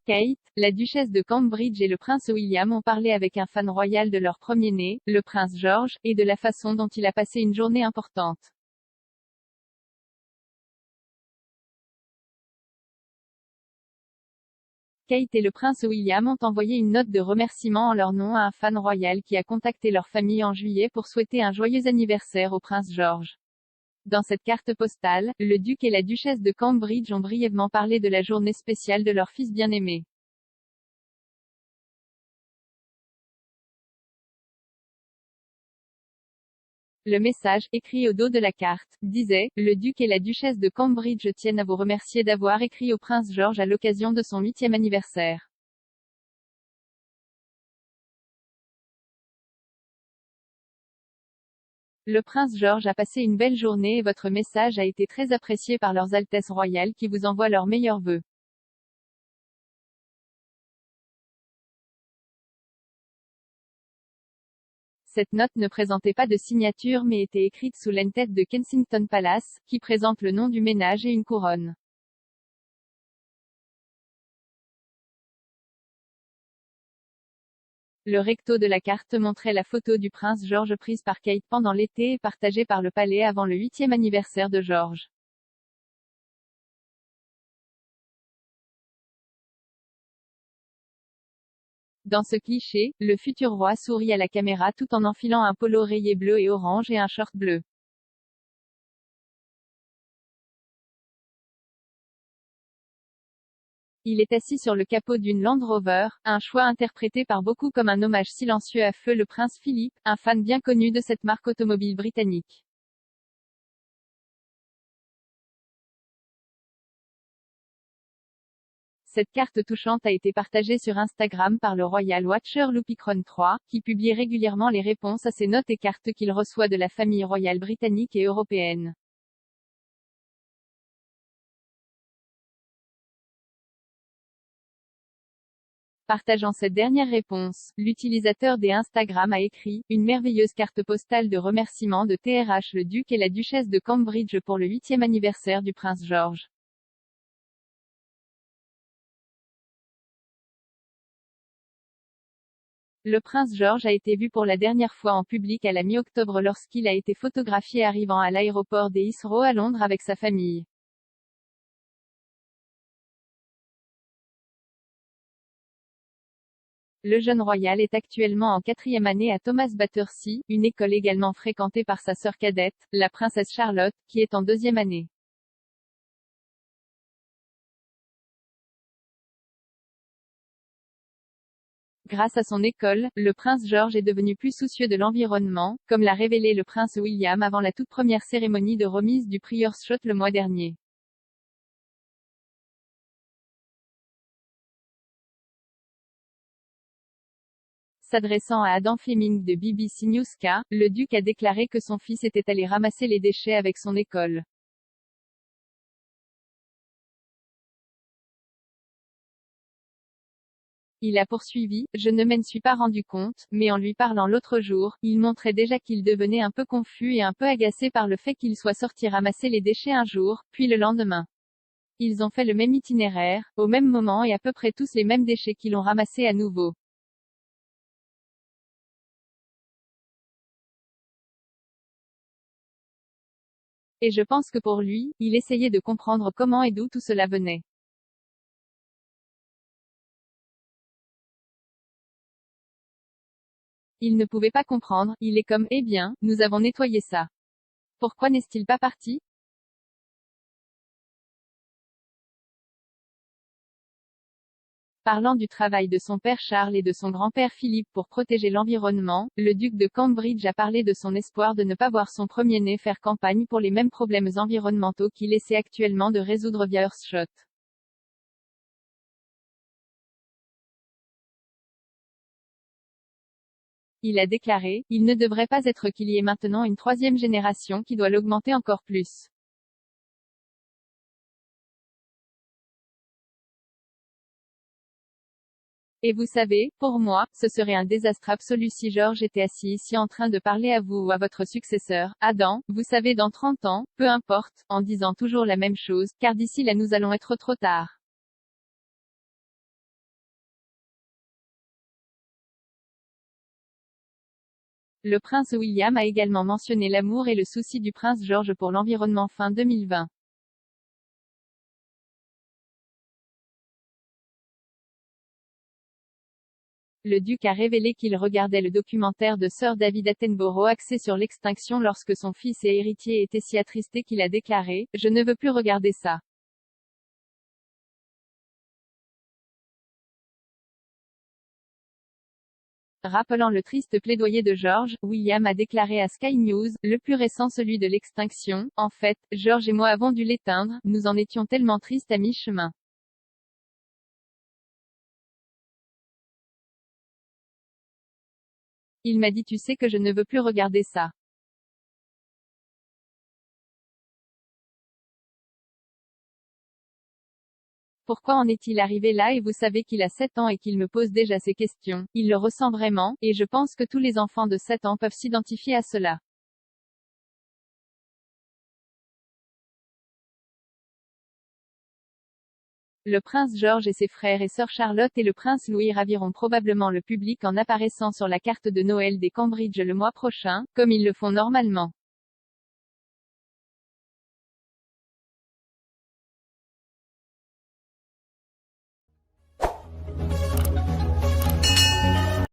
Kate, la duchesse de Cambridge et le prince William ont parlé avec un fan royal de leur premier-né, le prince George, et de la façon dont il a passé une journée importante. Kate et le prince William ont envoyé une note de remerciement en leur nom à un fan royal qui a contacté leur famille en juillet pour souhaiter un joyeux anniversaire au prince George. Dans cette carte postale, le duc et la duchesse de Cambridge ont brièvement parlé de la journée spéciale de leur fils bien-aimé. Le message, écrit au dos de la carte, disait « Le duc et la duchesse de Cambridge tiennent à vous remercier d'avoir écrit au prince George à l'occasion de son 8e anniversaire. » Le prince George a passé une belle journée et votre message a été très apprécié par leurs Altesses royales qui vous envoient leurs meilleurs vœux. Cette note ne présentait pas de signature mais était écrite sous l'en-tête de Kensington Palace, qui présente le nom du ménage et une couronne. Le recto de la carte montrait la photo du prince George prise par Kate pendant l'été et partagée par le palais avant le 8e anniversaire de George. Dans ce cliché, le futur roi sourit à la caméra tout en enfilant un polo rayé bleu et orange et un short bleu. Il est assis sur le capot d'une Land Rover, un choix interprété par beaucoup comme un hommage silencieux à feu le prince Philippe, un fan bien connu de cette marque automobile britannique. Cette carte touchante a été partagée sur Instagram par le Royal Watcher Lupicron 3, qui publie régulièrement les réponses à ses notes et cartes qu'il reçoit de la famille royale britannique et européenne. Partageant cette dernière réponse, l'utilisateur des Instagram a écrit « Une merveilleuse carte postale de remerciement de TRH le duc et la duchesse de Cambridge pour le 8e anniversaire du prince George. » Le prince George a été vu pour la dernière fois en public à la mi-octobre lorsqu'il a été photographié arrivant à l'aéroport des Heathrow à Londres avec sa famille. Le jeune royal est actuellement en 4e année à Thomas Battersea, une école également fréquentée par sa sœur cadette, la princesse Charlotte, qui est en 2e année. Grâce à son école, le prince George est devenu plus soucieux de l'environnement, comme l'a révélé le prince William avant la toute première cérémonie de remise du Prix Shot le mois dernier. S'adressant à Adam Fleming de BBC Newska, le duc a déclaré que son fils était allé ramasser les déchets avec son école. Il a poursuivi, je ne m'en suis pas rendu compte, mais en lui parlant l'autre jour, il montrait déjà qu'il devenait un peu confus et un peu agacé par le fait qu'il soit sorti ramasser les déchets un jour, puis le lendemain. Ils ont fait le même itinéraire, au même moment et à peu près tous les mêmes déchets qu'ils ont ramassés à nouveau. Et je pense que pour lui, il essayait de comprendre comment et d'où tout cela venait. Il ne pouvait pas comprendre, il est comme, eh bien, nous avons nettoyé ça. Pourquoi n'est-il pas parti? Parlant du travail de son père Charles et de son grand-père Philippe pour protéger l'environnement, le duc de Cambridge a parlé de son espoir de ne pas voir son premier-né faire campagne pour les mêmes problèmes environnementaux qu'il essaie actuellement de résoudre via Earthshot. Il a déclaré, il ne devrait pas être qu'il y ait maintenant une 3e génération qui doit l'augmenter encore plus. Et vous savez, pour moi, ce serait un désastre absolu si George était assis ici en train de parler à vous ou à votre successeur, Adam, vous savez dans 30 ans, peu importe, en disant toujours la même chose, car d'ici là nous allons être trop tard. Le prince William a également mentionné l'amour et le souci du prince George pour l'environnement fin 2020. Le duc a révélé qu'il regardait le documentaire de Sir David Attenborough axé sur l'extinction lorsque son fils et héritier était si attristé qu'il a déclaré « Je ne veux plus regarder ça ». Rappelant le triste plaidoyer de George, William a déclaré à Sky News, le plus récent celui de l'extinction, « En fait, George et moi avons dû l'éteindre, nous en étions tellement tristes à mi-chemin. Il m'a dit tu sais que je ne veux plus regarder ça. Pourquoi en est-il arrivé là et vous savez qu'il a 7 ans et qu'il me pose déjà ces questions, il le ressent vraiment, et je pense que tous les enfants de 7 ans peuvent s'identifier à cela. Le prince George et ses frères et sœurs Charlotte et le prince Louis raviront probablement le public en apparaissant sur la carte de Noël des Cambridge le mois prochain, comme ils le font normalement.